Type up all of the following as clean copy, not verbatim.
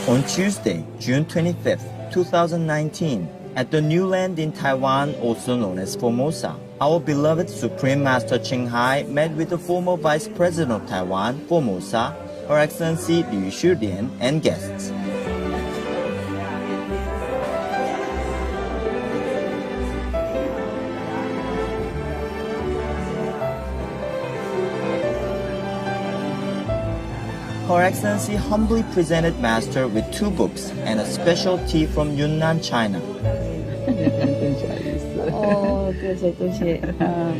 On Tuesday, June 25th, 2019, at the new land in Taiwan, also known as Formosa, our beloved Supreme Master CHINGHAI met with the former Vice President of Taiwan, Formosa, Her Excellency Liu Shidian, and guests. Her Excellency humbly presented Master with 2 books and a special tea from Yunnan, China. 哦，多谢多谢啊！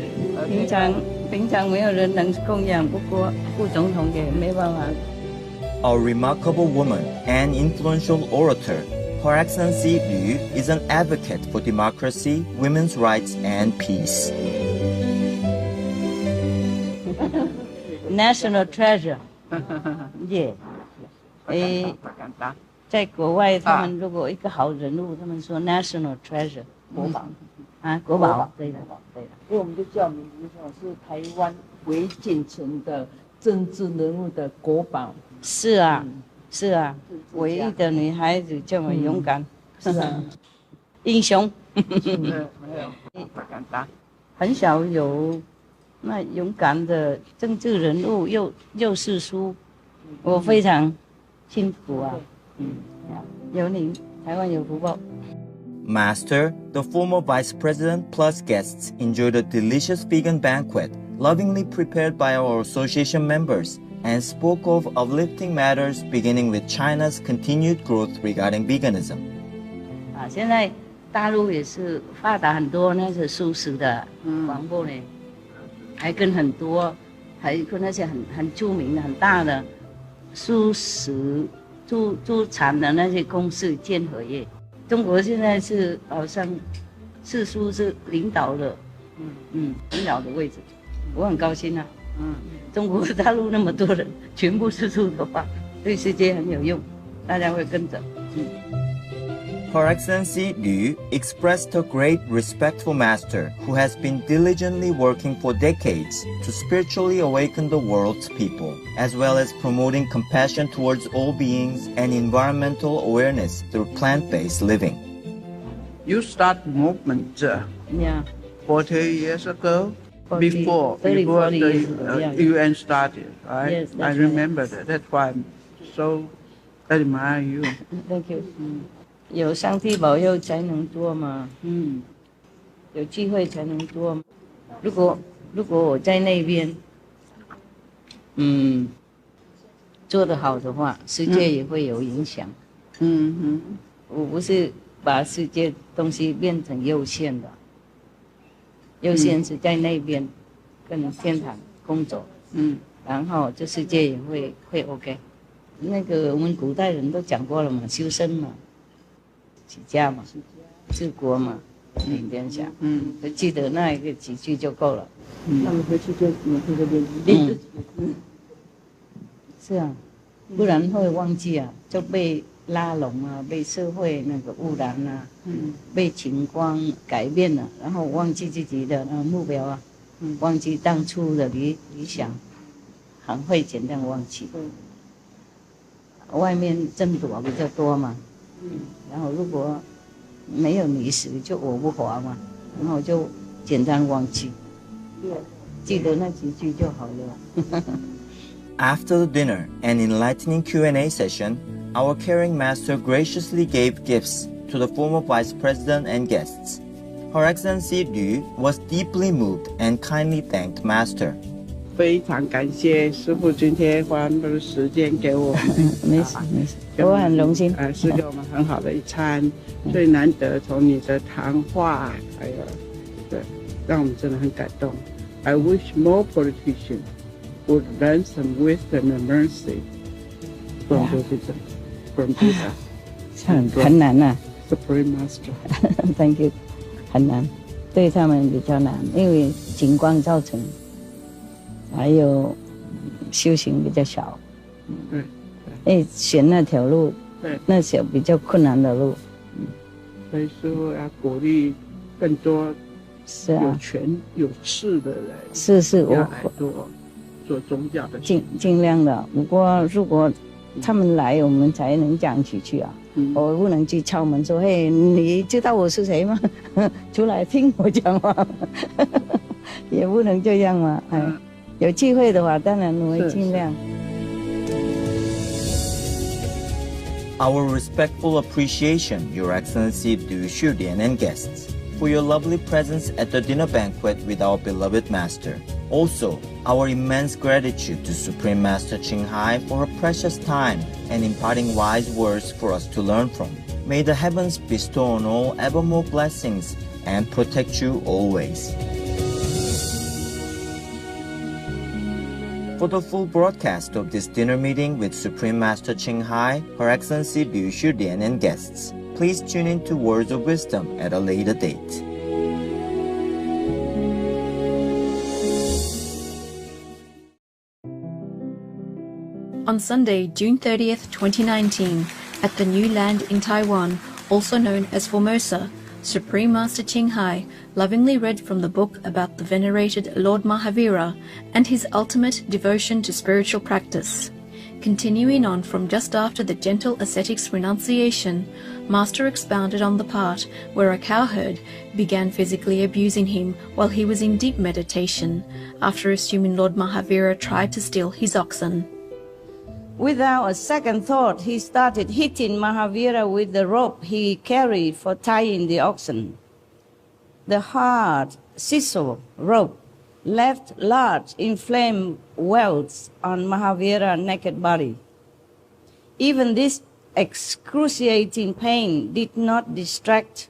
平常没有人能供养，不过副总统也没办法。A remarkable woman and influential orator, Her Excellency Liu is an advocate for democracy, women's rights, and peace. National treasure. Yeah. 在国外，他们如果一个好人物，他们说 national treasure 国宝啊，国宝，对的，对的。所以我们就叫名字是台湾维进城的政治人物的国宝。是啊，是啊，唯一的女孩子这么勇敢，是啊，英雄。没有，很少有那勇敢的政治人物又是书，我非常幸福啊。有你，台湾有福报。Master, the former Vice President plus guests enjoyed a delicious vegan banquet, lovingly prepared by our association members, and spoke of uplifting matters beginning with China's continued growth regarding veganism. 现在大陆也是发达很多，那是素食的广播呢，还跟很多，还跟那些很著名的、很大的素食助产的那些公司建合业。中国现在是好像吃素是领导的，领导的位置，我很高兴啊。中国大陆那么多人全部吃素的话，对世界很有用，大家会跟着。Her Excellency Liu expressed her great respect for Master, who has been diligently working for decades to spiritually awaken the world's people, as well as promoting compassion towards all beings and environmental awareness through plant-based living. You start movement 40 years ago, before the UN started, right? Yes, I remember that. That's why I'm so admire you. Thank you. 有上帝保佑才能做嘛，有机会才能做。如果我在那边，做得好的话，世界也会有影响。我不是把世界东西变成有限的，有限是在那边跟天堂工作，然后这世界也会 OK。那个我们古代人都讲过了嘛，修身嘛。起家嘛，治国嘛，平天下。就记得那一个几句就够了。他们回去就每天都练。是啊，不然会忘记啊，就被拉拢啊，被社会那个污染啊，被情况改变了，然后忘记自己的目标啊，忘记当初的理想，很会简单忘记。外面争夺比较多嘛。然后如果没有你时就我不活嘛，然后就简单忘记，记得那几句就好了。After the dinner and enlightening Q&A session, our caring master graciously gave gifts to the former vice president and guests. Her Excellency Liu was deeply moved and kindly thanked Master. 非常感谢师父今天花那么多时间给我们。没事，我很荣幸。是给我们很好的一餐，最难得从你的谈话，还有对，让我们真的很感动。I wish more politicians would learn some wisdom and mercy from Buddha. 很难啊。Supreme Master. Thank you. 很难，对他们比较难，因为情况造成。还有修行比较少，选那条路，那条比较困难的路，所以说要鼓励更多有权有势的人，是我多做宗教的，尽量的。不过如果他们来我们才能讲几句啊。我不能去敲门说，嘿，你知道我是谁吗？出来听我讲话，也不能这样嘛。有机会的话，当然我会尽量。Our respectful appreciation, Your Excellency Du Shudian and guests, for your lovely presence at the dinner banquet with our beloved Master. Also, our immense gratitude to Supreme Master CHINGHAI for her precious time and imparting wise words for us to learn from. May the heavens bestow on all ever more blessings and protect you always. For the full broadcast of this dinner meeting with Supreme Master CHINGHAI, Her Excellency Liu Shudian and guests, please tune in to Words of Wisdom at a later date. On Sunday, June 30th, 2019, at the New Land in Taiwan, also known as Formosa, Supreme Master CHINGHAI lovingly read from the book about the venerated Lord Mahavira and his ultimate devotion to spiritual practice. Continuing on from just after the gentle ascetic's renunciation, Master expounded on the part where a cowherd began physically abusing him while he was in deep meditation, after assuming Lord Mahavira tried to steal his oxen. Without a second thought, he started hitting Mahavira with the rope he carried for tying the oxen. The hard sisal rope left large inflamed welts on Mahavira's naked body. Even this excruciating pain did not distract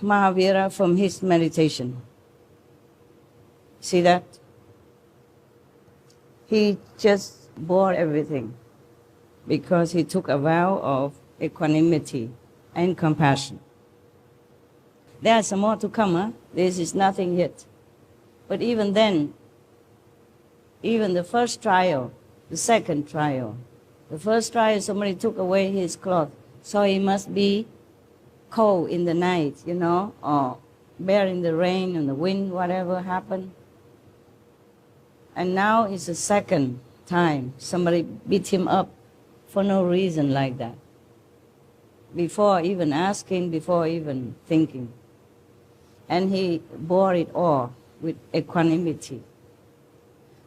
Mahavira from his meditation. See that? He just bore everything because he took a vow of equanimity and compassion. There's some more to come, huh? This is nothing yet. But even then, even the first trial, the second trial, the first trial somebody took away his cloth, so he must be cold in the night, you know, or bear in the rain and the wind, whatever happened. And now it's the second time somebody beat him up for no reason like that, before even asking, before even thinking. And he bore it all with equanimity.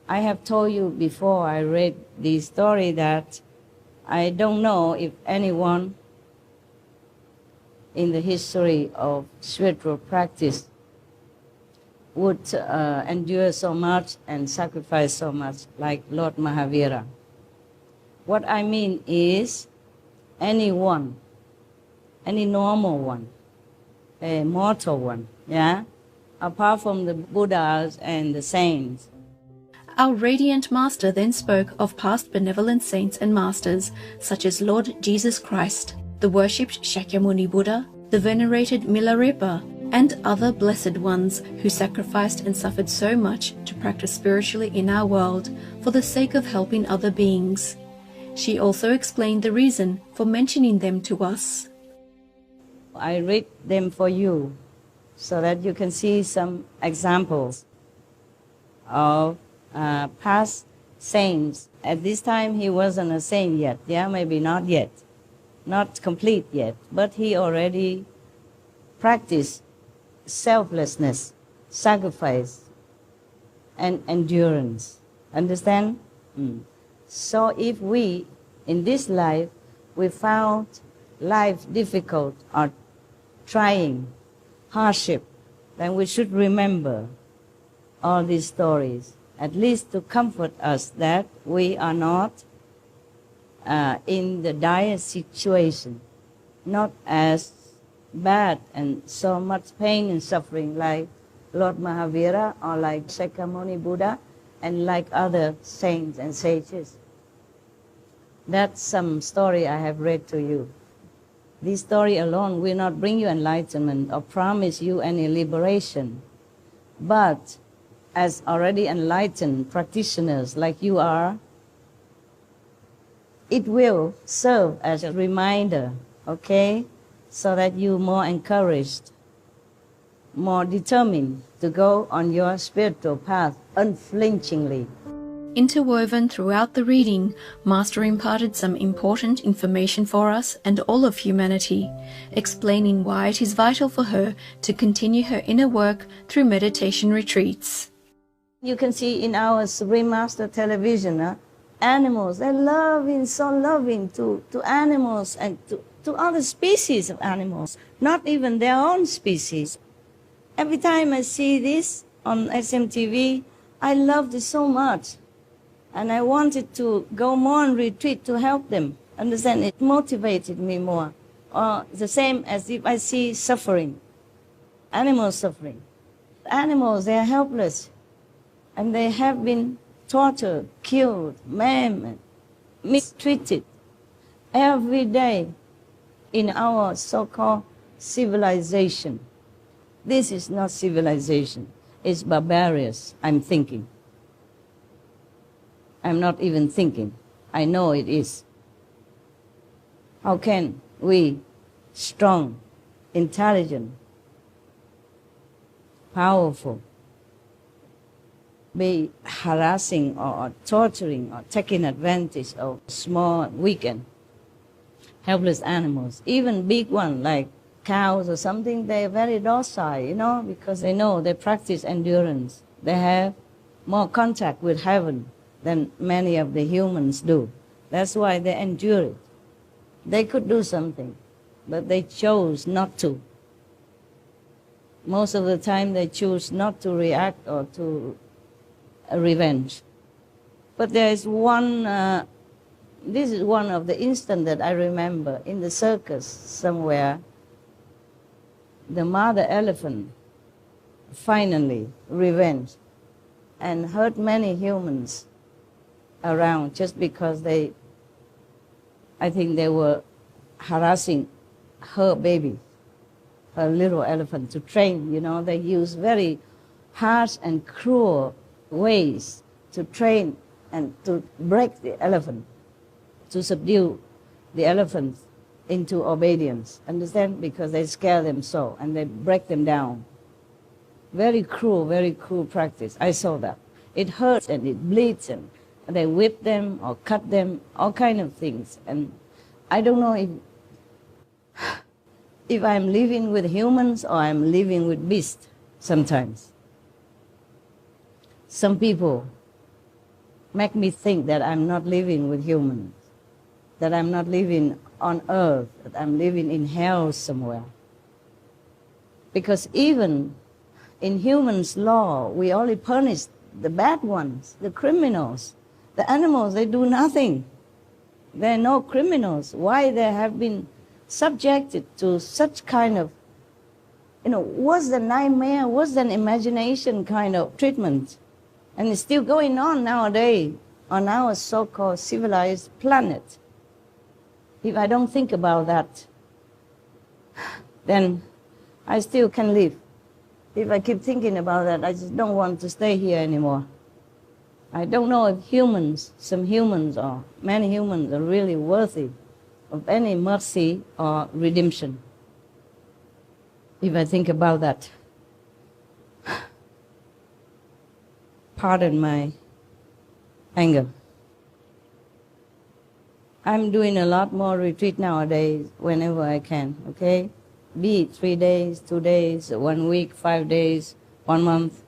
I have told you before I read this story that I don't know if anyone in the history of spiritual practice would endure so much and sacrifice so much like Lord Mahavira. What I mean is anyone, any normal one, a mortal one, yeah, apart from the Buddhas and the saints. Our radiant Master then spoke of past benevolent saints and masters such as Lord Jesus Christ, the worshipped Shakyamuni Buddha, the venerated Milarepa, and other blessed ones who sacrificed and suffered so much to practice spiritually in our world for the sake of helping other beings. She also explained the reason for mentioning them to us. I read them for you so that you can see some examples of past saints. At this time he wasn't a saint yet, yeah, maybe not yet, not complete yet, but he already practiced selflessness, sacrifice, and endurance. Understand? So if we, in this life, we found life difficult or trying, hardship, then we should remember all these stories, at least to comfort us that we are not in the dire situation, not as bad and so much pain and suffering like Lord Mahavira or like Shakyamuni Buddha and like other saints and sages. That's some story I have read to you. This story alone will not bring you enlightenment or promise you any liberation. But as already enlightened practitioners like you are, it will serve as a reminder, okay? So that you're more encouraged, more determined to go on your spiritual path unflinchingly. Interwoven throughout the reading, Master imparted some important information for us and all of humanity, explaining why it is vital for her to continue her inner work through meditation retreats. You can see in our Supreme Master television, animals, they're so loving to animals and to other species of animals, not even their own species. Every time I see this on SMTV, I loved it so much. And I wanted to go more on retreat to help them. Understand? It motivated me more. Or the same as if I see suffering, animals suffering. Animals, they are helpless. And they have been tortured, killed, maimed, mistreated every day in our so-called civilization. This is not civilization. It's barbarous, I'm thinking. I'm not even thinking. I know it is. How can we, strong, intelligent, powerful, be harassing or torturing or taking advantage of small, weak and helpless animals? Even big ones like cows or something, they're very docile, because they know they practice endurance. They have more contact with heaven than many of the humans do. That's why they endure it. They could do something, but they chose not to. Most of the time they choose not to react or to revenge. But there is one, this is one of the instances that I remember in the circus somewhere. The mother elephant finally revenged and hurt many humans around just because I think they were harassing her baby, her little elephant, to train. They use very harsh and cruel ways to train and to break the elephant, to subdue the elephant into obedience. Understand? Because they scare them so, and they break them down. Very cruel practice. I saw that. It hurts and it bleeds, and they whip them or cut them, all kind of things. And I don't know if I'm living with humans or I'm living with beasts sometimes. Some people make me think that I'm not living with humans, that I'm not living on earth, that I'm living in hell somewhere. Because even in humans' law, we only punish the bad ones, the criminals. The animals, they do nothing. There are no criminals. Why they have been subjected to such kind of, worse than nightmare, worse than imagination kind of treatment. And it's still going on nowadays on our so-called civilized planet. If I don't think about that, then I still can live. If I keep thinking about that, I just don't want to stay here anymore. I don't know if some humans or many humans are really worthy of any mercy or redemption. If I think about that, pardon my anger. I'm doing a lot more retreat nowadays whenever I can, okay? Be it 3 days, 2 days, 1 week, 5 days, 1 month,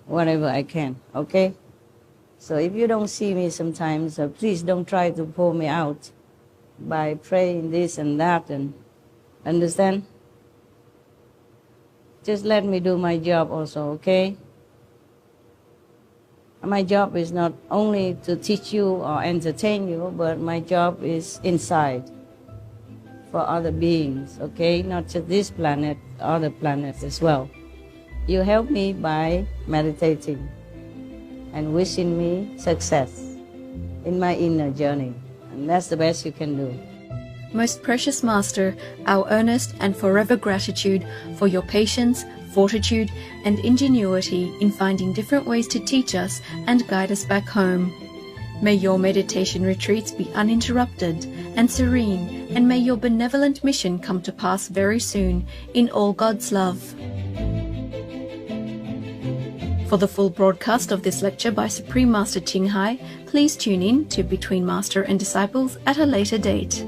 whatever I can, okay? So if you don't see me sometimes, please don't try to pull me out by praying this and that, and understand? Just let me do my job also, okay? My job is not only to teach you or entertain you, but my job is inside for other beings, okay? Not just this planet, other planets as well. You help me by meditating and wishing me success in my inner journey. And that's the best you can do. Most precious Master, our earnest and forever gratitude for your patience, fortitude, and ingenuity in finding different ways to teach us and guide us back home. May your meditation retreats be uninterrupted and serene, and may your benevolent mission come to pass very soon in all God's love. For the full broadcast of this lecture by Supreme Master CHINGHAI, please tune in to Between Master and Disciples at a later date.